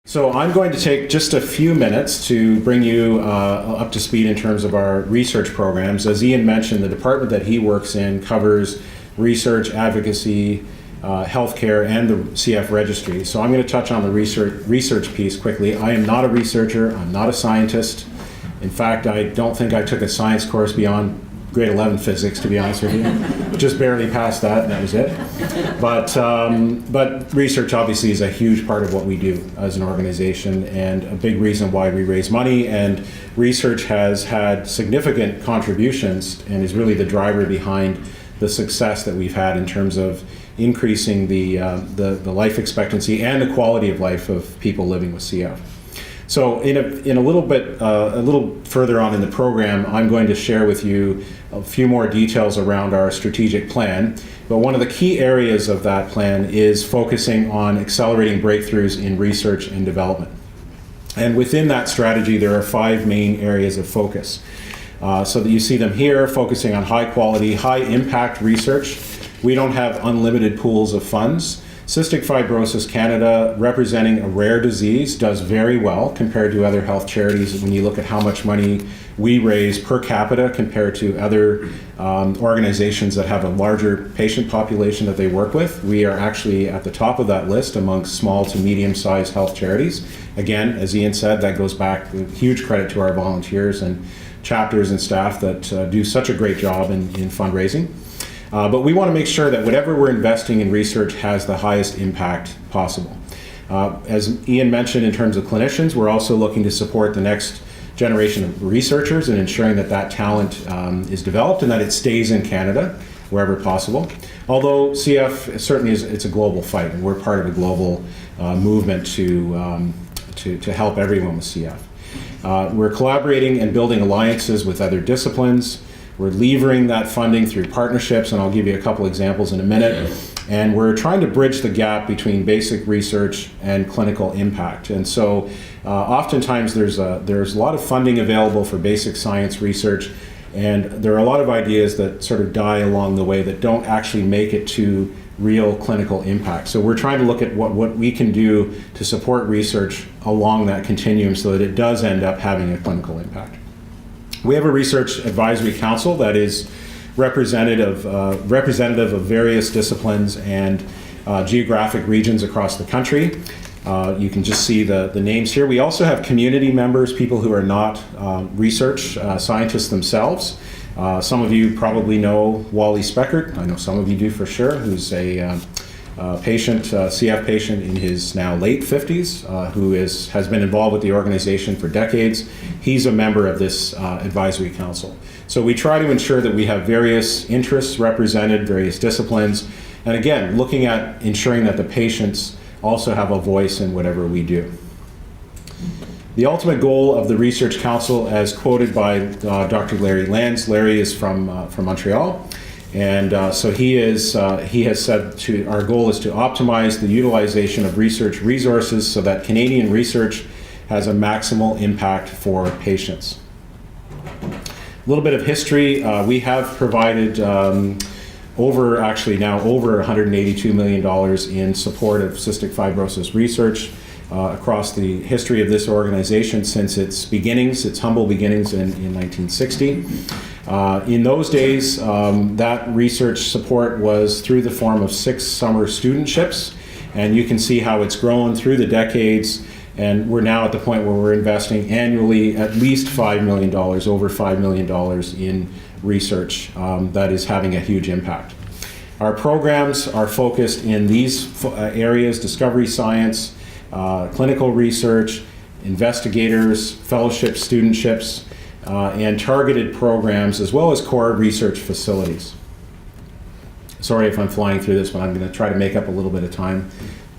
So I'm going to take just a few minutes to bring you up to speed in terms of our research programs. As Ian mentioned, the department that he works in covers research, advocacy, healthcare, and the CF registry. So I'm going to touch on the research piece quickly. I am not a researcher. I'm not a scientist. In fact, I don't think I took a science course beyond grade 11 physics, to be honest with you. Just barely passed that, and that was it. But research obviously is a huge part of what we do as an organization, and a big reason why we raise money. And research has had significant contributions and is really the driver behind the success that we've had in terms of increasing the life expectancy and the quality of life of people living with CF. So in a little further on in the program, I'm going to share with you a few more details around our strategic plan. But one of the key areas of that plan is focusing on accelerating breakthroughs in research and development. And within that strategy, there are 5 main areas of focus. So that you see them here, focusing on high quality, high impact research. We don't have unlimited pools of funds. Cystic Fibrosis Canada, representing a rare disease, does very well compared to other health charities when you look at how much money we raise per capita compared to other organizations that have a larger patient population that they work with. We are actually at the top of that list amongst small to medium-sized health charities. Again, as Ian said, that goes back with huge credit to our volunteers and chapters and staff that do such a great job in fundraising. But we want to make sure that whatever we're investing in research has the highest impact possible. As Ian mentioned, in terms of clinicians, we're also looking to support the next generation of researchers and ensuring that that talent is developed and that it stays in Canada wherever possible. Although CF certainly it's a global fight, and we're part of a global movement to help everyone with CF. We're collaborating and building alliances with other disciplines. We're levering that funding through partnerships, and I'll give you a couple examples in a minute. And we're trying to bridge the gap between basic research and clinical impact. And so oftentimes there's a lot of funding available for basic science research, and there are a lot of ideas that sort of die along the way that don't actually make it to real clinical impact. So we're trying to look at what we can do to support research along that continuum so that it does end up having a clinical impact. We have a research advisory council that is representative of various disciplines and geographic regions across the country. You can just see the names here. We also have community members, people who are not research scientists themselves. Some of you probably know Wally Speckert. I know some of you do for sure, who's a patient, CF patient in his now late 50s, who has been involved with the organization for decades. He's a member of this advisory council. So we try to ensure that we have various interests represented, various disciplines, and again, looking at ensuring that the patients also have a voice in whatever we do. The ultimate goal of the Research Council, as quoted by Dr. Larry Lands. Larry is from Montreal. And so he has said our goal is to optimize the utilization of research resources so that Canadian research has a maximal impact for patients. A little bit of history. We have provided over $182 million in support of cystic fibrosis research across the history of this organization since its humble beginnings in 1960. In those days, that research support was through the form of 6 summer studentships, and you can see how it's grown through the decades, and we're now at the point where we're investing annually at least $5 million, over $5 million in research that is having a huge impact. Our programs are focused in these areas: discovery science, clinical research, investigators, fellowship studentships, and targeted programs, as well as core research facilities. Sorry if I'm flying through this, but I'm going to try to make up a little bit of time.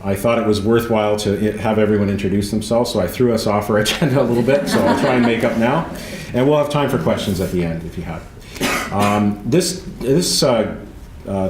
I thought it was worthwhile to have everyone introduce themselves, so I threw us off our agenda a little bit, so I'll try and make up now. And we'll have time for questions at the end if you have. This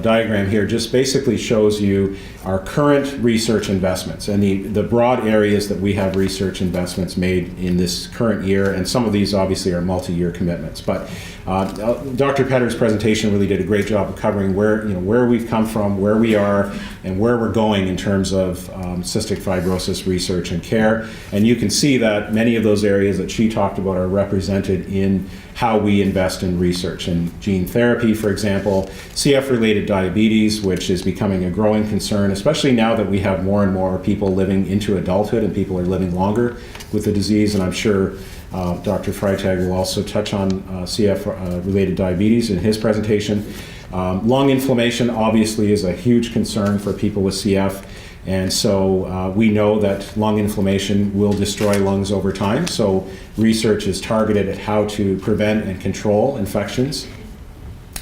diagram here just basically shows you our current research investments and the broad areas that we have research investments made in this current year, and some of these obviously are multi-year commitments. But Dr. Petter's presentation really did a great job of covering where we've come from, where we are, and where we're going in terms of cystic fibrosis research and care. And you can see that many of those areas that she talked about are represented in how we invest in research. In gene therapy, for example, CF-related diabetes, which is becoming a growing concern, especially now that we have more and more people living into adulthood and people are living longer with the disease. And I'm sure Dr. Freitag will also touch on CF-related diabetes in his presentation. Lung inflammation obviously is a huge concern for people with CF. And so we know that lung inflammation will destroy lungs over time. So research is targeted at how to prevent and control infections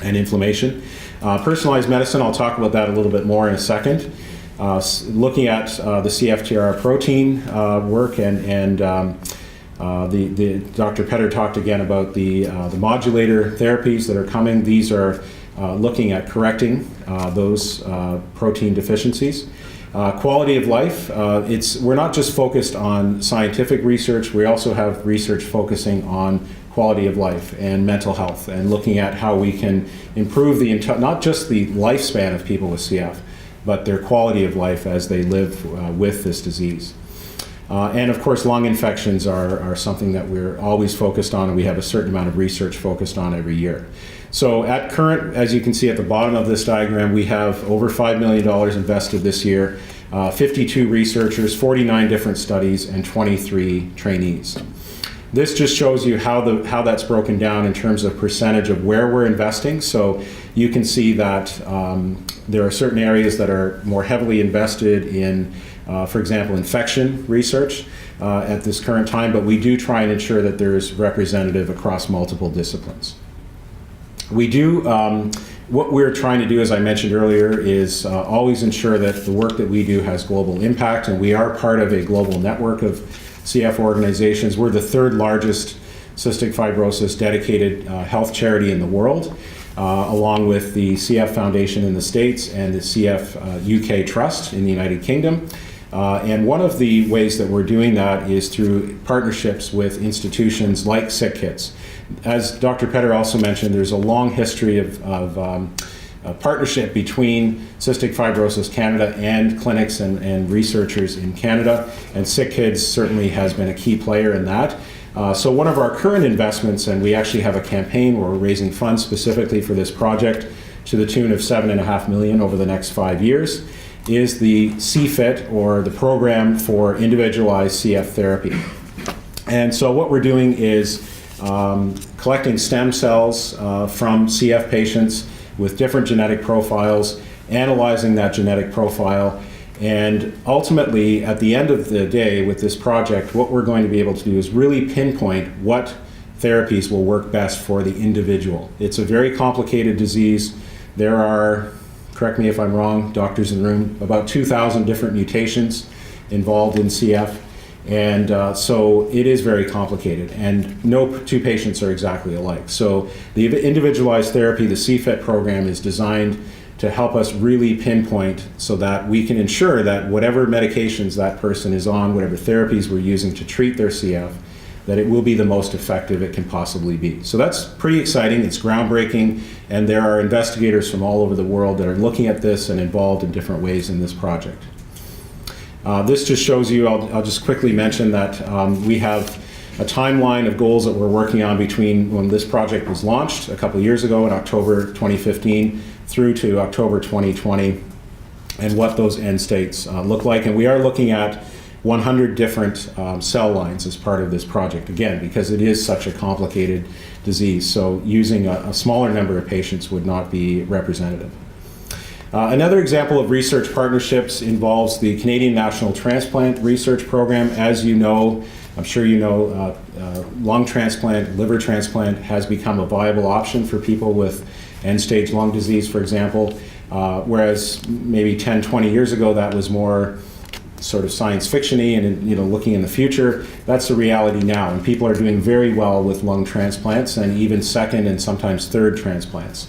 and inflammation. Personalized medicine, I'll talk about that a little bit more in a second. Looking at the CFTR protein work, and Dr. Petter talked again about the modulator therapies that are coming. These are looking at correcting those protein deficiencies. Quality of life, we're not just focused on scientific research, we also have research focusing on quality of life and mental health, and looking at how we can improve not just the lifespan of people with CF, but their quality of life as they live with this disease. And of course, lung infections are something that we're always focused on, and we have a certain amount of research focused on every year. So at current, as you can see at the bottom of this diagram, we have over $5 million invested this year, 52 researchers, 49 different studies, and 23 trainees. This just shows you how that's broken down in terms of percentage of where we're investing. So you can see that there are certain areas that are more heavily invested in, for example, infection research at this current time, but we do try and ensure that there's representative across multiple disciplines. We do, what we're trying to do, as I mentioned earlier, is always ensure that the work that we do has global impact, and we are part of a global network of CF organizations. We're the third largest cystic fibrosis dedicated health charity in the world, along with the CF Foundation in the States and the CF UK Trust in the United Kingdom. And one of the ways that we're doing that is through partnerships with institutions like SickKids. As Dr. Petter also mentioned, there's a long history of partnership between Cystic Fibrosis Canada and clinics and researchers in Canada, and SickKids certainly has been a key player in that. So one of our current investments, and we actually have a campaign where we're raising funds specifically for this project to the tune of $7.5 million over the next 5 years, is the CFIT, or the Program for Individualized CF Therapy. And so what we're doing is collecting stem cells from CF patients with different genetic profiles, analyzing that genetic profile, and ultimately, at the end of the day with this project, what we're going to be able to do is really pinpoint what therapies will work best for the individual. It's a very complicated disease. There are, correct me if I'm wrong, doctors in the room, about 2,000 different mutations involved in CF. And so it is very complicated, and no two patients are exactly alike. So the individualized therapy, the CFIT program, is designed to help us really pinpoint so that we can ensure that whatever medications that person is on, whatever therapies we're using to treat their CF, that it will be the most effective it can possibly be. So that's pretty exciting, it's groundbreaking, and there are investigators from all over the world that are looking at this and involved in different ways in this project. This just shows you, I'll just quickly mention that we have a timeline of goals that we're working on between when this project was launched a couple years ago in October 2015 through to October 2020, and what those end states look like. And we are looking at 100 different cell lines as part of this project, again, because it is such a complicated disease. So using a smaller number of patients would not be representative. Another example of research partnerships involves the Canadian National Transplant Research Program. As you know, I'm sure you know, lung transplant, liver transplant has become a viable option for people with end-stage lung disease, for example, whereas maybe 10, 20 years ago that was more sort of science fiction-y and looking in the future. That's the reality now, and people are doing very well with lung transplants and even second and sometimes third transplants.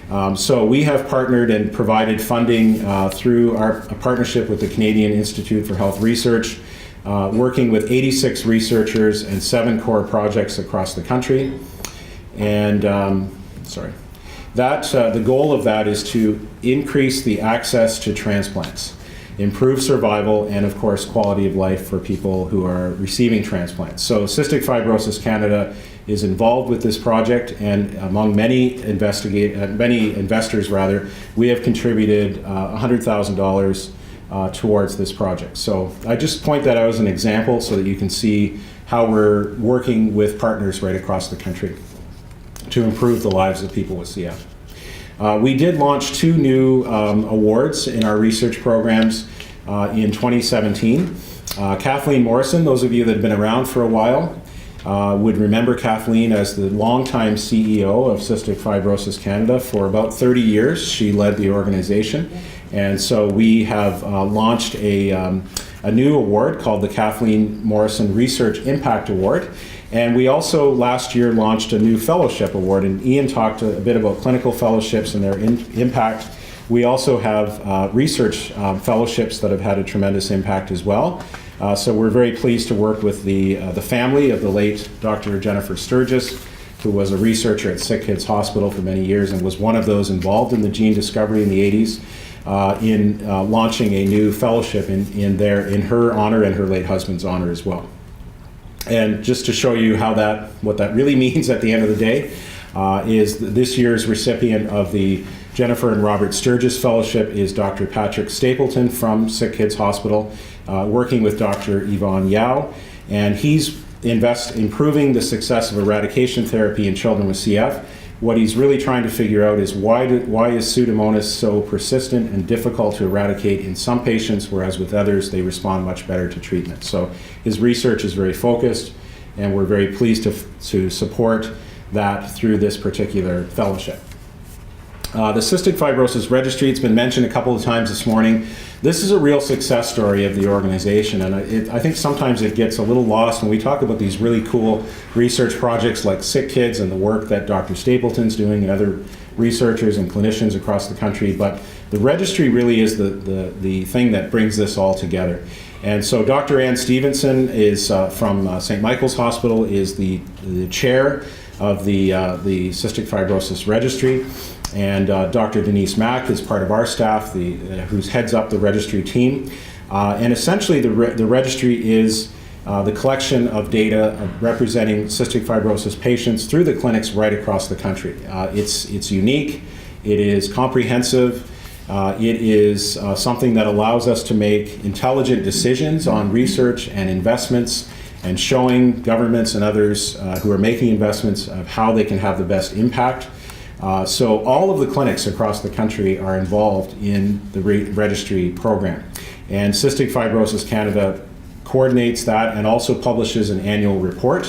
So we have partnered and provided funding through a partnership with the Canadian Institute for Health Research, working with 86 researchers and 7 core projects across the country. And the goal of that is to increase the access to transplants, improve survival, and of course quality of life for people who are receiving transplants. So Cystic Fibrosis Canada is involved with this project, and among many investors, we have contributed $100,000 towards this project. So I just point that out as an example so that you can see how we're working with partners right across the country to improve the lives of people with CF. We did launch 2 new awards in our research programs in 2017. Kathleen Morrison, those of you that have been around for a while, would remember Kathleen as the longtime CEO of Cystic Fibrosis Canada. For about 30 years, she led the organization. And so we have launched a new award called the Kathleen Morrison Research Impact Award. And we also last year launched a new fellowship award. And Ian talked a bit about clinical fellowships and their impact. We also have research fellowships that have had a tremendous impact as well. So we're very pleased to work with the family of the late Dr. Jennifer Sturgis, who was a researcher at Sick Kids Hospital for many years and was one of those involved in the gene discovery in the 80s, in launching a new fellowship in her honor and her late husband's honor as well. And just to show you what that really means at the end of the day, is this year's recipient of the Jennifer and Robert Sturgis Fellowship is Dr. Patrick Stapleton from Sick Kids Hospital, working with Dr. Yvonne Yao, and he's improving the success of eradication therapy in children with CF. What he's really trying to figure out is why is Pseudomonas so persistent and difficult to eradicate in some patients, whereas with others they respond much better to treatment. So his research is very focused, and we're very pleased to support that through this particular fellowship. The Cystic Fibrosis Registry, it's been mentioned a couple of times this morning. This is a real success story of the organization, and I think sometimes it gets a little lost when we talk about these really cool research projects like Sick Kids and the work that Dr. Stapleton's doing and other researchers and clinicians across the country, but the registry really is the thing that brings this all together. And so Dr. Ann Stevenson is from St. Michael's Hospital, is the chair of the Cystic Fibrosis Registry. And Dr. Denise Mack is part of our staff, who heads up the registry team. And essentially, the registry is the collection of data representing cystic fibrosis patients through the clinics right across the country. It's unique, it is comprehensive, it is something that allows us to make intelligent decisions on research and investments, and showing governments and others who are making investments of how they can have the best impact. So all of the clinics across the country are involved in the registry program. And Cystic Fibrosis Canada coordinates that and also publishes an annual report,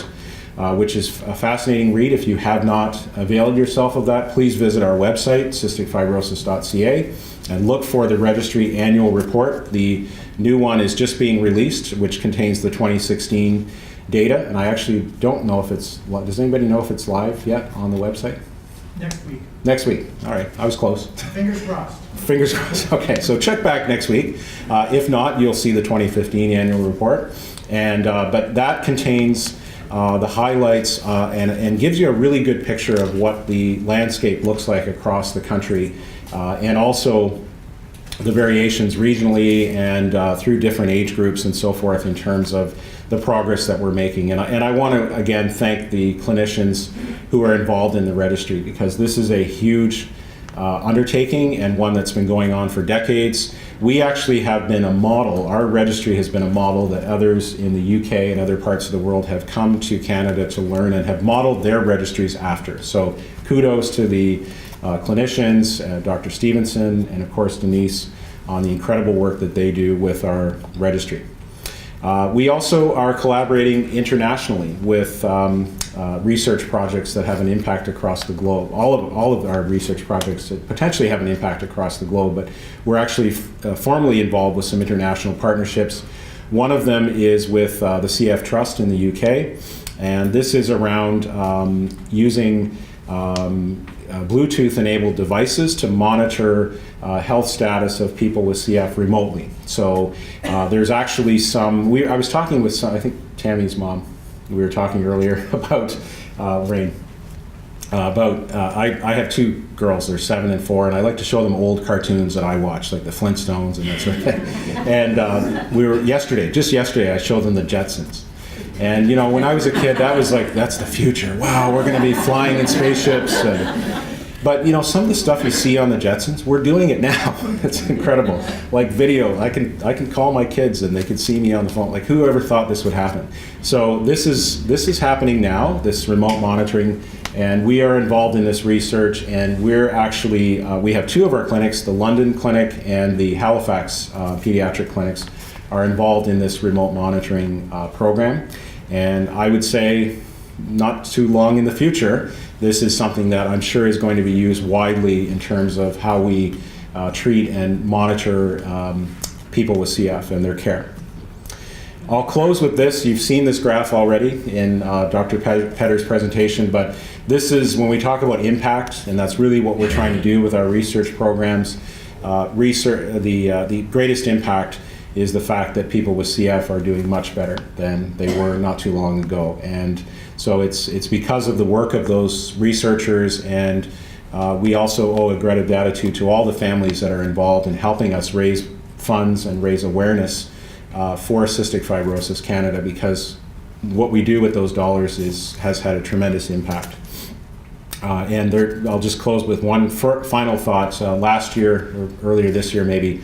which is a fascinating read. If you have not availed yourself of that, please visit our website, cysticfibrosis.ca, and look for the registry annual report. The new one is just being released, which contains the 2016 data. And I actually don't know if does anybody know if it's live yet on the website? Next week. Next week. All right, I was close. Fingers crossed. Fingers crossed. Okay, so check back next week. If not, you'll see the 2015 annual report. And but that contains the highlights and gives you a really good picture of what the landscape looks like across the country, and also the variations regionally and through different age groups and so forth in terms of the progress that we're making. And I want to, again, thank the clinicians who are involved in the registry, because this is a huge undertaking and one that's been going on for decades. We actually have been a model, our registry has been a model that others in the UK and other parts of the world have come to Canada to learn and have modeled their registries after. So kudos to the clinicians, Dr. Stevenson, and of course Denise, on the incredible work that they do with our registry. We also are collaborating internationally with research projects that have an impact across the globe. All of our research projects potentially have an impact across the globe, but we're actually formally involved with some international partnerships. One of them is with the CF Trust in the UK, and this is around using Bluetooth-enabled devices to monitor health status of people with CF remotely. So there's actually some, I was talking with some, I think Tammy's mom, we were talking earlier about Rain. I have two girls, they're 7 and 4, and I like to show them old cartoons that I watch, like the Flintstones and that sort of thing. And just yesterday, I showed them the Jetsons. And, you know, when I was a kid, that was like, that's the future. Wow, we're going to be flying in spaceships. But, you know, some of the stuff you see on the Jetsons, we're doing it now. It's incredible. Like video, I can call my kids and they can see me on the phone. Like, who ever thought this would happen? So this is happening now, this remote monitoring, and we are involved in this research, and we're actually, we have two of our clinics, the London Clinic and the Halifax Pediatric Clinics, are involved in this remote monitoring program. And I would say, not too long in the future, this is something that I'm sure is going to be used widely in terms of how we treat and monitor people with CF and their care. I'll close with this. You've seen this graph already in Dr. Petter's presentation, but this is when we talk about impact, and that's really what we're trying to do with our research programs. The greatest impact is the fact that people with CF are doing much better than they were not too long ago. And so it's because of the work of those researchers, and we also owe a great gratitude to all the families that are involved in helping us raise funds and raise awareness for Cystic Fibrosis Canada, because what we do with those dollars has had a tremendous impact. I'll just close with one final thought. Last year, or earlier this year maybe,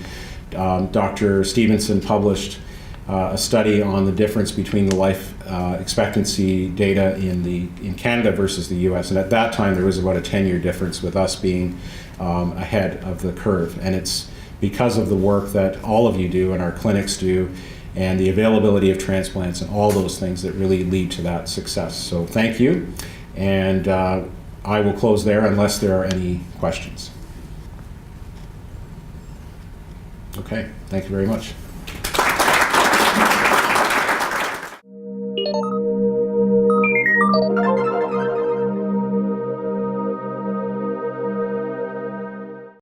Dr. Stevenson published a study on the difference between the life expectancy data in Canada versus the US. And at that time, there was about a 10-year difference, with us being ahead of the curve. And it's because of the work that all of you do and our clinics do, and the availability of transplants and all those things that really lead to that success. So thank you. And I will close there unless there are any questions. Okay, thank you very much.